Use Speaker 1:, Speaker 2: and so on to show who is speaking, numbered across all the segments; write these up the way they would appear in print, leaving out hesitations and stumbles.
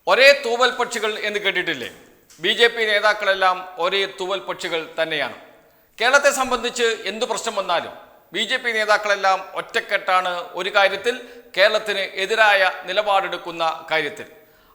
Speaker 1: ഒരേ തൂവൽ പക്ഷികൾ എന്ന് കേട്ടിട്ടില്ലേ? BJP നേതാക്കളെല്ലാം ഒരേ തൂവൽ പക്ഷികൾ തന്നെയാണ്. കേരളത്തെ സംബന്ധിച്ച് എന്തു പ്രശ്നം വന്നാലും BJP നേതാക്കളെല്ലാം ഒറ്റക്കെട്ടാണ് ഒരു കാര്യത്തിൽ, കേരളത്തിന് എതിരായ നിലപാടെടുക്കുന്ന കാര്യത്തിൽ.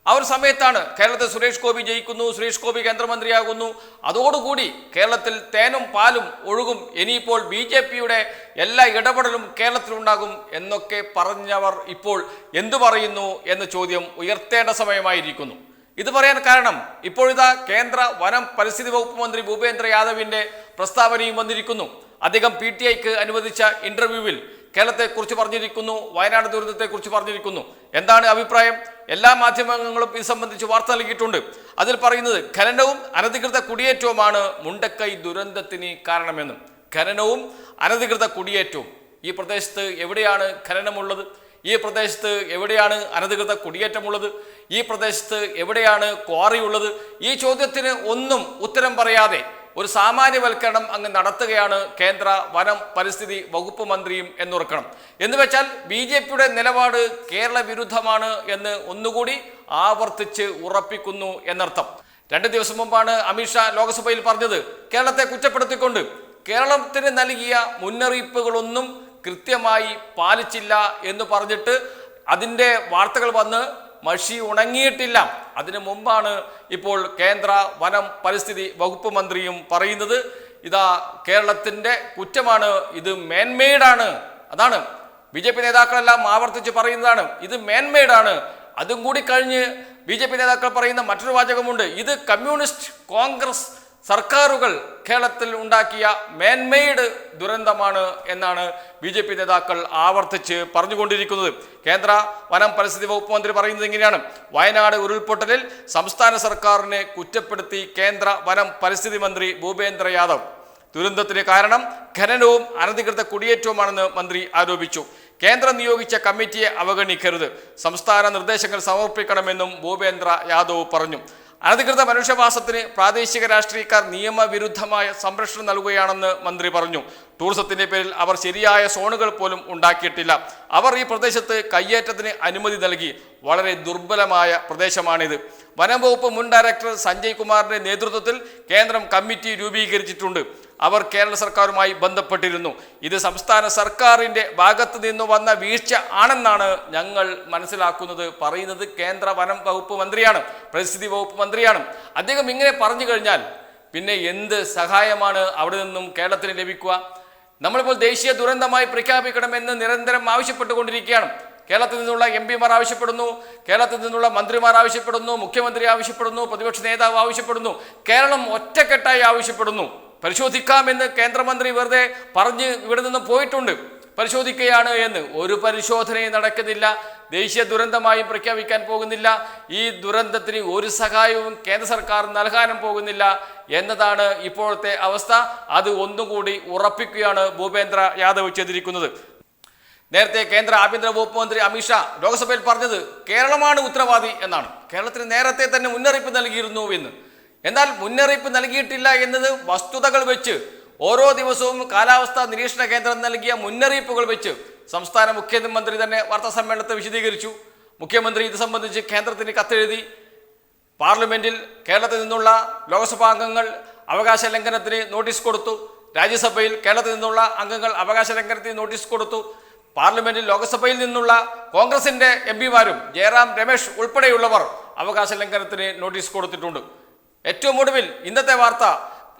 Speaker 1: ആ ഒരു സമയത്താണ് കേരളത്തിൽ സുരേഷ് ഗോപി ജയിക്കുന്നു, സുരേഷ് ഗോപി കേന്ദ്രമന്ത്രിയാകുന്നു. അതോടുകൂടി കേരളത്തിൽ തേനും പാലും ഒഴുകും, ഇനിയിപ്പോൾ BJPയുടെ എല്ലാ ഇടപെടലും കേരളത്തിലുണ്ടാകും എന്നൊക്കെ പറഞ്ഞവർ ഇപ്പോൾ എന്തു പറയുന്നു എന്ന ചോദ്യം ഉയർത്തേണ്ട സമയമായിരിക്കുന്നു. ഇത് പറയാൻ കാരണം ഇപ്പോഴിതാ കേന്ദ്ര വനം പരിസ്ഥിതി വകുപ്പ് മന്ത്രി ഭൂപേന്ദ്ര യാദവിന്റെ പ്രസ്താവനയും വന്നിരിക്കുന്നു. അദ്ദേഹം PTIക്ക് അനുവദിച്ച ഇന്റർവ്യൂവിൽ കേരളത്തെക്കുറിച്ച് പറഞ്ഞിരിക്കുന്നു, വയനാട് ദുരന്തത്തെക്കുറിച്ച് പറഞ്ഞിരിക്കുന്നു. എന്താണ് അഭിപ്രായം? എല്ലാ മാധ്യമങ്ങളും ഇത് സംബന്ധിച്ച് വാർത്ത നൽകിയിട്ടുണ്ട്. അതിൽ പറയുന്നത് ഖനനവും അനധികൃത കുടിയേറ്റവുമാണ് മുണ്ടക്കൈ ദുരന്തത്തിന് കാരണമെന്നും. ഖനനവും അനധികൃത കുടിയേറ്റവും. ഈ പ്രദേശത്ത് എവിടെയാണ് ഖനനമുള്ളത്? ഈ പ്രദേശത്ത് എവിടെയാണ് അനധികൃത കുടിയേറ്റമുള്ളത്? ഈ പ്രദേശത്ത് എവിടെയാണ് ക്വാറി ഉള്ളത്? ഈ ചോദ്യത്തിന് ഒന്നും ഉത്തരം പറയാതെ ഒരു സാമാന്യവൽക്കരണം അങ്ങ് നടത്തുകയാണ് കേന്ദ്ര വനം പരിസ്ഥിതി വകുപ്പ് മന്ത്രിയും എന്നോർക്കണം. എന്ന് വെച്ചാൽ BJPയുടെ നിലപാട് കേരള വിരുദ്ധമാണ് എന്ന് ഒന്നുകൂടി ആവർത്തിച്ച് ഉറപ്പിക്കുന്നു എന്നർത്ഥം. 2 ദിവസം മുമ്പാണ് അമിത്ഷാ ലോക്സഭയിൽ പറഞ്ഞത്, കേരളത്തെ കുറ്റപ്പെടുത്തിക്കൊണ്ട് കേരളത്തിന് നൽകിയ മുന്നറിയിപ്പുകളൊന്നും കൃത്യമായി പാലിച്ചില്ല എന്ന് പറഞ്ഞിട്ട് അതിൻ്റെ വാർത്തകൾ വന്ന് മഷി ഉണങ്ങിയിട്ടില്ല. അതിനു മുമ്പാണ് ഇപ്പോൾ കേന്ദ്ര വനം പരിസ്ഥിതി വകുപ്പ് മന്ത്രിയും പറയുന്നത്, ഇതാ കേരളത്തിൻ്റെ കുറ്റമാണ്, ഇത് മേൻമെയ്ഡാണ്. അതാണ് BJP നേതാക്കളെല്ലാം ആവർത്തിച്ച് പറയുന്നതാണ്, ഇത് മേൻമെയ്ഡാണ്. അതും കൂടി കഴിഞ്ഞ് BJP നേതാക്കൾ പറയുന്ന മറ്റൊരു വാചകമുണ്ട്, ഇത് കമ്മ്യൂണിസ്റ്റ് കോൺഗ്രസ് സർക്കാരുകൾ കേരളത്തിൽ ഉണ്ടാക്കിയ മേൻമെയ്ഡ് ദുരന്തമാണ് എന്നാണ് BJP നേതാക്കൾ ആവർത്തിച്ച് പറഞ്ഞുകൊണ്ടിരിക്കുന്നത്. കേന്ദ്ര വനം പരിസ്ഥിതി വകുപ്പ് മന്ത്രി പറയുന്നത് ഇങ്ങനെയാണ്, വയനാട് ഉരുൾപൊട്ടലിൽ സംസ്ഥാന സർക്കാരിനെ കുറ്റപ്പെടുത്തി കേന്ദ്ര വനം പരിസ്ഥിതി മന്ത്രി ഭൂപേന്ദ്ര യാദവ്. ദുരന്തത്തിന് കാരണം ഖനനവും അനധികൃത കുടിയേറ്റവുമാണെന്ന് മന്ത്രി ആരോപിച്ചു. കേന്ദ്രം നിയോഗിച്ച കമ്മിറ്റിയെ അവഗണിക്കരുത്, സംസ്ഥാന നിർദ്ദേശങ്ങൾ സമർപ്പിക്കണമെന്നും ഭൂപേന്ദ്ര യാദവ് പറഞ്ഞു. അനധികൃത മനുഷ്യവാസത്തിന് പ്രാദേശിക രാഷ്ട്രീയക്കാർ നിയമവിരുദ്ധമായ സംരക്ഷണം നൽകുകയാണെന്ന് മന്ത്രി പറഞ്ഞു. ടൂറിസത്തിന്റെ പേരിൽ അവർ ശരിയായ സോണുകൾ പോലും ഉണ്ടാക്കിയിട്ടില്ല. അവർ ഈ പ്രദേശത്ത് കയ്യേറ്റത്തിന് അനുമതി നൽകി. വളരെ ദുർബലമായ പ്രദേശമാണിത്. വനം വകുപ്പ് മുൻ ഡയറക്ടർ സഞ്ജയ് കുമാറിന്റെ നേതൃത്വത്തിൽ കേന്ദ്രം കമ്മിറ്റി രൂപീകരിച്ചിട്ടുണ്ട്. അവർ കേരള സർക്കാരുമായി ബന്ധപ്പെട്ടിരുന്നു. ഇത് സംസ്ഥാന സർക്കാരിൻ്റെ ഭാഗത്ത് നിന്ന് വന്ന വീഴ്ച ആണെന്നാണ് ഞങ്ങൾ മനസ്സിലാക്കുന്നത്. പറയുന്നത് കേന്ദ്ര വനം വകുപ്പ് മന്ത്രിയാണ്, പരിസ്ഥിതി വകുപ്പ് മന്ത്രിയാണ്. അദ്ദേഹം ഇങ്ങനെ പറഞ്ഞു കഴിഞ്ഞാൽ പിന്നെ എന്ത് സഹായമാണ് അവിടെ നിന്നും കേരളത്തിന് ലഭിക്കുക? നമ്മളിപ്പോൾ ദേശീയ ദുരന്തമായി പ്രഖ്യാപിക്കണമെന്ന് നിരന്തരം ആവശ്യപ്പെട്ടുകൊണ്ടിരിക്കുകയാണ്. കേരളത്തിൽ നിന്നുള്ള MP-മാർ ആവശ്യപ്പെടുന്നു, കേരളത്തിൽ നിന്നുള്ള മന്ത്രിമാർ ആവശ്യപ്പെടുന്നു, മുഖ്യമന്ത്രി ആവശ്യപ്പെടുന്നു, പ്രതിപക്ഷ നേതാവ് ആവശ്യപ്പെടുന്നു, കേരളം ഒറ്റക്കെട്ടായി ആവശ്യപ്പെടുന്നു. പരിശോധിക്കാമെന്ന് കേന്ദ്രമന്ത്രി വെറുതെ പറഞ്ഞ് ഇവിടെ നിന്ന് പോയിട്ടുണ്ട്, പരിശോധിക്കുകയാണ് എന്ന്. ഒരു പരിശോധനയും നടക്കുന്നില്ല, ദേശീയ ദുരന്തമായി പ്രഖ്യാപിക്കാൻ പോകുന്നില്ല, ഈ ദുരന്തത്തിന് ഒരു സഹായവും കേന്ദ്ര സർക്കാർ നൽകാനും പോകുന്നില്ല എന്നതാണ് ഇപ്പോഴത്തെ അവസ്ഥ. അത് ഒന്നുകൂടി ഉറപ്പിക്കുകയാണ് ഭൂപേന്ദ്ര യാദവ് ചെയ്തിരിക്കുന്നത്. നേരത്തെ കേന്ദ്ര ആഭ്യന്തര വകുപ്പ് മന്ത്രി അമിത്ഷാ ലോക്സഭയിൽ പറഞ്ഞത് കേരളമാണ് ഉത്തരവാദി എന്നാണ്. കേരളത്തിന് നേരത്തെ തന്നെ മുന്നറിയിപ്പ് നൽകിയിരുന്നു എന്ന്. എന്നാൽ മുന്നറിയിപ്പ് നൽകിയിട്ടില്ല എന്നത് വസ്തുതകൾ വെച്ച്, ഓരോ ദിവസവും കാലാവസ്ഥാ നിരീക്ഷണ കേന്ദ്രം നൽകിയ മുന്നറിയിപ്പുകൾ വെച്ച് സംസ്ഥാന മുഖ്യമന്ത്രി തന്നെ വാർത്താ സമ്മേളനത്തെ വിശദീകരിച്ചു. മുഖ്യമന്ത്രി ഇത് സംബന്ധിച്ച് കേന്ദ്രത്തിന് കത്തെഴുതി. പാർലമെന്റിൽ കേരളത്തിൽ നിന്നുള്ള ലോക്സഭാ അംഗങ്ങൾ അവകാശ ലംഘനത്തിന് നോട്ടീസ് കൊടുത്തു. രാജ്യസഭയിൽ കേരളത്തിൽ നിന്നുള്ള അംഗങ്ങൾ അവകാശ ലംഘനത്തിന് നോട്ടീസ് കൊടുത്തു. പാർലമെന്റിൽ ലോക്സഭയിൽ നിന്നുള്ള കോൺഗ്രസിന്റെ MP-മാരും ജയറാം രമേശ് ഉൾപ്പെടെയുള്ളവർ അവകാശ ലംഘനത്തിന് നോട്ടീസ് കൊടുത്തിട്ടുണ്ട്. ഏറ്റവും ഒടുവിൽ ഇന്നത്തെ വാർത്ത,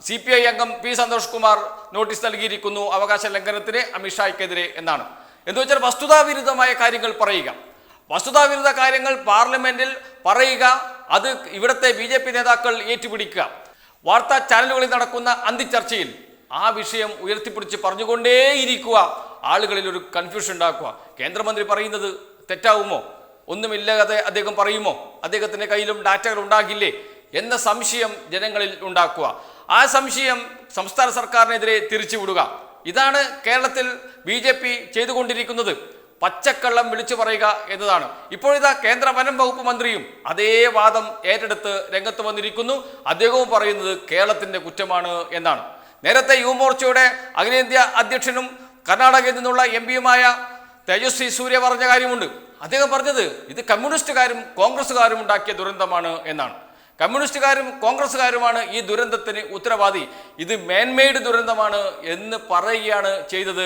Speaker 1: CPI അംഗം P സന്തോഷ് കുമാർ നോട്ടീസ് നൽകിയിരിക്കുന്നു അവകാശ ലംഘനത്തിന് അമിത്ഷായ്ക്കെതിരെ എന്നാണ്. എന്ന് വെച്ചാൽ വസ്തുതാവിരുദ്ധമായ കാര്യങ്ങൾ പറയുക, വസ്തുതാവിരുദ്ധ കാര്യങ്ങൾ പാർലമെന്റിൽ പറയുക, അത് ഇവിടുത്തെ BJP നേതാക്കൾ ഏറ്റുപിടിക്കുക. വാർത്താ ചാനലുകളിൽ നടക്കുന്ന അന്തിച്ചർച്ചയിൽ ആ വിഷയം ഉയർത്തിപ്പിടിച്ച് പറഞ്ഞുകൊണ്ടേയിരിക്കുക, ആളുകളിൽ ഒരു കൺഫ്യൂഷൻ ഉണ്ടാക്കുക. കേന്ദ്രമന്ത്രി പറയുന്നത് തെറ്റാവുമോ? ഒന്നുമില്ലാതെ അദ്ദേഹം പറയുമോ? അദ്ദേഹത്തിൻ്റെ കയ്യിലും ഡാറ്റകൾ ഉണ്ടാകില്ലേ എന്ന സംശയം ജനങ്ങളിൽ ഉണ്ടാക്കുക. ആ സംശയം സംസ്ഥാന സർക്കാരിനെതിരെ തിരിച്ചുവിടുക. ഇതാണ് കേരളത്തിൽ BJP ചെയ്തുകൊണ്ടിരിക്കുന്നത്. പച്ചക്കള്ളം വിളിച്ചു പറയുക എന്നതാണ്. ഇപ്പോഴിതാ കേന്ദ്ര വനം വകുപ്പ് മന്ത്രിയും അതേ വാദം ഏറ്റെടുത്ത് രംഗത്ത് വന്നിരിക്കുന്നു. അദ്ദേഹവും പറയുന്നത് കേരളത്തിൻ്റെ കുറ്റമാണ് എന്നാണ്. നേരത്തെ യുവമോർച്ചയുടെ അഖിലേന്ത്യാ അധ്യക്ഷനും കർണാടകയിൽ നിന്നുള്ള MP-യുമായ തേജസ്വി സൂര്യ പറഞ്ഞ കാര്യമുണ്ട്. അദ്ദേഹം പറഞ്ഞത് ഇത് കമ്മ്യൂണിസ്റ്റുകാരും കോൺഗ്രസ്സുകാരും ഉണ്ടാക്കിയ ദുരന്തമാണ് എന്നാണ്. കമ്മ്യൂണിസ്റ്റുകാരും കോൺഗ്രസ്സുകാരുമാണ് ഈ ദുരന്തത്തിന് ഉത്തരവാദി, ഇത് മാൻമെയ്ഡ് ദുരന്തമാണ് എന്ന് പറയുകയാണ് ചെയ്തത്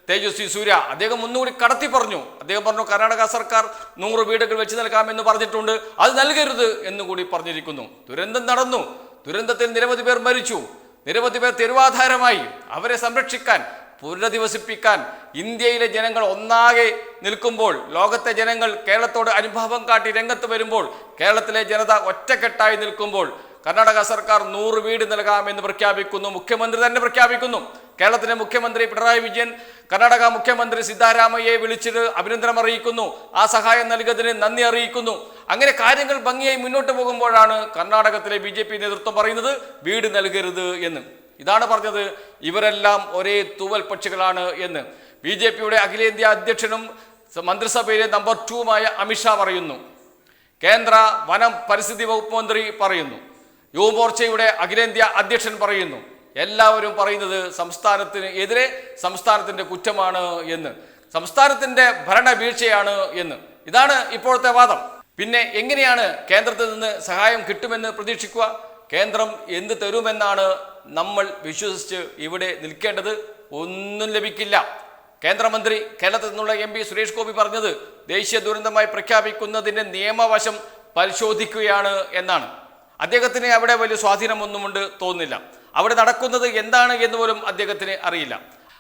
Speaker 1: തേജസ്വി സൂര്യ. അദ്ദേഹം ഒന്നുകൂടി കടത്തി പറഞ്ഞു. അദ്ദേഹം പറഞ്ഞു കർണാടക സർക്കാർ 100 വീടുകൾ വെച്ച് നൽകാമെന്ന് പറഞ്ഞിട്ടുണ്ട്, അത് നൽകരുത് എന്നുകൂടി പറഞ്ഞിരിക്കുന്നു. ദുരന്തം നടന്നു, ദുരന്തത്തിൽ നിരവധി പേർ മരിച്ചു, നിരവധി പേർ തെരുവാധാരമായി. അവരെ സംരക്ഷിക്കാൻ, പുനരധിവസിപ്പിക്കാൻ ഇന്ത്യയിലെ ജനങ്ങൾ ഒന്നാകെ നിൽക്കുമ്പോൾ, ലോകത്തെ ജനങ്ങൾ കേരളത്തോട് അനുഭാവം കാട്ടി രംഗത്ത് വരുമ്പോൾ, കേരളത്തിലെ ജനത ഒറ്റക്കെട്ടായി നിൽക്കുമ്പോൾ കർണാടക സർക്കാർ 100 വീട് നൽകാമെന്ന് പ്രഖ്യാപിക്കുന്നു. മുഖ്യമന്ത്രി തന്നെ പ്രഖ്യാപിക്കുന്നു. കേരളത്തിലെ മുഖ്യമന്ത്രി പിണറായി വിജയൻ കർണാടക മുഖ്യമന്ത്രി സിദ്ധാരാമയ്യയെ വിളിച്ചിട്ട് അഭിനന്ദനം അറിയിക്കുന്നു, ആ സഹായം നൽകിയതിന് നന്ദി അറിയിക്കുന്നു. അങ്ങനെ കാര്യങ്ങൾ ഭംഗിയായി മുന്നോട്ട് പോകുമ്പോഴാണ് കർണാടകത്തിലെ BJP നേതൃത്വം പറയുന്നത് വീട് നൽകരുത് എന്ന്. ഇതാണ് പറഞ്ഞത്, ഇവരെല്ലാം ഒരേ തൂവൽ പക്ഷികളാണ് എന്ന് BJPയുടെ അഖിലേന്ത്യാ അധ്യക്ഷനും മന്ത്രിസഭയിലെ നമ്പർ 2 അമിത്ഷാ പറയുന്നു. കേന്ദ്ര വനം പരിസ്ഥിതി വകുപ്പ് മന്ത്രി പറയുന്നു. യുവമോർച്ചയുടെ അഖിലേന്ത്യാ അധ്യക്ഷൻ പറയുന്നു. എല്ലാവരും പറയുന്നത് സംസ്ഥാനത്തിന് എതിരെ സംസ്ഥാനത്തിൻ്റെ കുറ്റമാണ് എന്ന്, സംസ്ഥാനത്തിൻ്റെ ഭരണവീഴ്ചയാണ് എന്ന്. ഇതാണ് ഇപ്പോഴത്തെ വാദം. പിന്നെ എങ്ങനെയാണ് കേന്ദ്രത്തിൽ നിന്ന് സഹായം കിട്ടുമെന്ന് പ്രതീക്ഷിക്കുക? കേന്ദ്രം എന്ത് തരുമെന്നാണ് നമ്മൾ വിശ്വസിച്ച് ഇവിടെ നിൽക്കേണ്ടത്? ഒന്നും ലഭിക്കില്ല. കേന്ദ്രമന്ത്രി കേരളത്തിൽ നിന്നുള്ള MP സുരേഷ് ഗോപി പറഞ്ഞത് ദേശീയ ദുരന്തമായി പ്രഖ്യാപിക്കുന്നതിൻ്റെ നിയമവശം പരിശോധിക്കുകയാണ് എന്നാണ്. അദ്ദേഹത്തിന് അവിടെ വലിയ സ്വാധീനമൊന്നുമുണ്ട് തോന്നുന്നില്ല. അവിടെ നടക്കുന്നത് എന്താണ് എന്ന് പോലും അദ്ദേഹത്തിന് അറിയില്ല.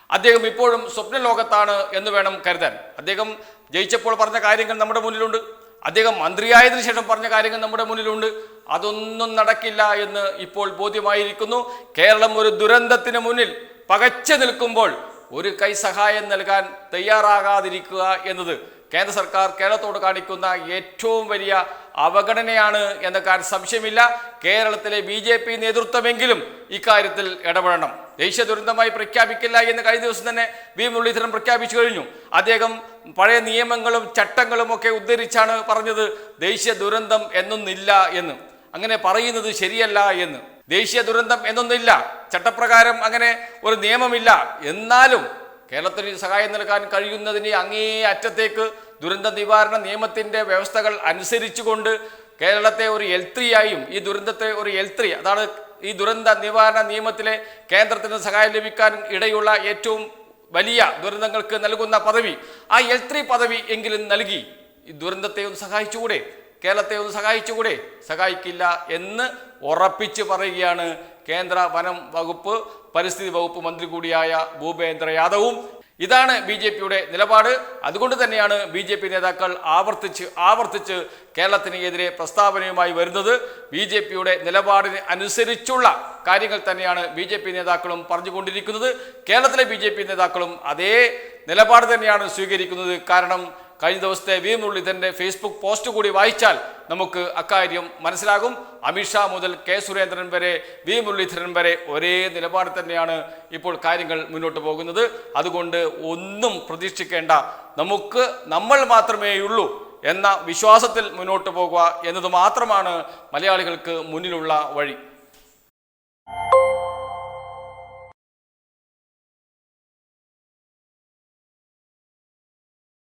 Speaker 1: അദ്ദേഹം ഇപ്പോഴും സ്വപ്ന ലോകത്താണ് എന്ന് വേണം കരുതാൻ. അദ്ദേഹം ജയിച്ചപ്പോൾ പറഞ്ഞ കാര്യങ്ങൾ നമ്മുടെ മുന്നിലുണ്ട്, അദ്ദേഹം മന്ത്രിയായതിനു ശേഷം പറഞ്ഞ കാര്യങ്ങൾ നമ്മുടെ മുന്നിലുണ്ട്. അതൊന്നും നടക്കില്ല എന്ന് ഇപ്പോൾ ബോധ്യമായിരിക്കുന്നു. കേരളം ഒരു ദുരന്തത്തിന് മുന്നിൽ പകച്ചു നിൽക്കുമ്പോൾ ഒരു കൈ സഹായം നൽകാൻ തയ്യാറാകാതിരിക്കുക എന്നത് കേന്ദ്ര സർക്കാർ കേരളത്തോട് കാണിക്കുന്ന ഏറ്റവും വലിയ അവഗണനയാണ് എന്ന കാര്യം സംശയമില്ല. കേരളത്തിലെ BJP നേതൃത്വമെങ്കിലും ഇക്കാര്യത്തിൽ ഇടപെടണം. ദേശീയ ദുരന്തമായി പ്രഖ്യാപിക്കില്ല എന്ന് കഴിഞ്ഞ ദിവസം തന്നെ V മുരളീധരൻ പ്രഖ്യാപിച്ചു കഴിഞ്ഞു. അദ്ദേഹം പഴയ നിയമങ്ങളും ചട്ടങ്ങളും ഒക്കെ ഉദ്ധരിച്ചാണ് പറഞ്ഞത് ദേശീയ ദുരന്തം എന്നൊന്നില്ല എന്ന്. അങ്ങനെ പറയുന്നത് ശരിയല്ല എന്ന്. ദേശീയ ദുരന്തം എന്നൊന്നില്ല, ചട്ടപ്രകാരം അങ്ങനെ ഒരു നിയമമില്ല. എന്നാലും കേരളത്തിന് സഹായം നൽകാൻ കഴിയുന്നതിന് അങ്ങേ അറ്റത്തേക്ക് ദുരന്ത നിവാരണ നിയമത്തിൻ്റെ വ്യവസ്ഥകൾ അനുസരിച്ചുകൊണ്ട് കേരളത്തെ ഒരു L3 ആയും ഈ ദുരന്തത്തെ ഒരു L3, അതാണ് ഈ ദുരന്ത നിവാരണ നിയമത്തിലെ കേന്ദ്രത്തിന് സഹായം ലഭിക്കാൻ ഇടയുള്ള ഏറ്റവും വലിയ ദുരന്തങ്ങൾക്ക് നൽകുന്ന പദവി, ആ L3 പദവി എങ്കിലും നൽകി ഈ ദുരന്തത്തെ ഒന്ന് സഹായിച്ചുകൂടെ, കേരളത്തെ ഒന്ന് സഹായിച്ചുകൂടെ? സഹായിക്കില്ല എന്ന് ഉറപ്പിച്ച് പറയുകയാണ് കേന്ദ്ര വനം വകുപ്പ് പരിസ്ഥിതി വകുപ്പ് മന്ത്രി കൂടിയായ ഭൂപേന്ദ്ര യാദവും. ഇതാണ് BJPയുടെ നിലപാട്. അതുകൊണ്ട് തന്നെയാണ് BJP നേതാക്കൾ ആവർത്തിച്ച് കേരളത്തിന് എതിരെ പ്രസ്താവനയുമായി വരുന്നത്. BJPയുടെ നിലപാടിന് അനുസരിച്ചുള്ള കാര്യങ്ങൾ തന്നെയാണ് BJP നേതാക്കളും പറഞ്ഞുകൊണ്ടിരിക്കുന്നത്. കേരളത്തിലെ BJP നേതാക്കളും അതേ നിലപാട് തന്നെയാണ് സ്വീകരിക്കുന്നത്. കാരണം കഴിഞ്ഞ ദിവസത്തെ V മുരളീധരൻ്റെ ഫേസ്ബുക്ക് പോസ്റ്റ് കൂടി വായിച്ചാൽ നമുക്ക് അക്കാര്യം മനസ്സിലാകും. അമിത്ഷാ മുതൽ K സുരേന്ദ്രൻ വരെ V മുരളീധരൻ വരെ ഒരേ നിലപാട് തന്നെയാണ് ഇപ്പോൾ കാര്യങ്ങൾ മുന്നോട്ട് പോകുന്നത്. അതുകൊണ്ട് ഒന്നും പ്രതീക്ഷിക്കേണ്ട, നമ്മൾ മാത്രമേയുള്ളൂ എന്ന വിശ്വാസത്തിൽ മുന്നോട്ട് പോകുക എന്നത് മാത്രമാണ് മലയാളികൾക്ക് മുന്നിലുള്ള വഴി.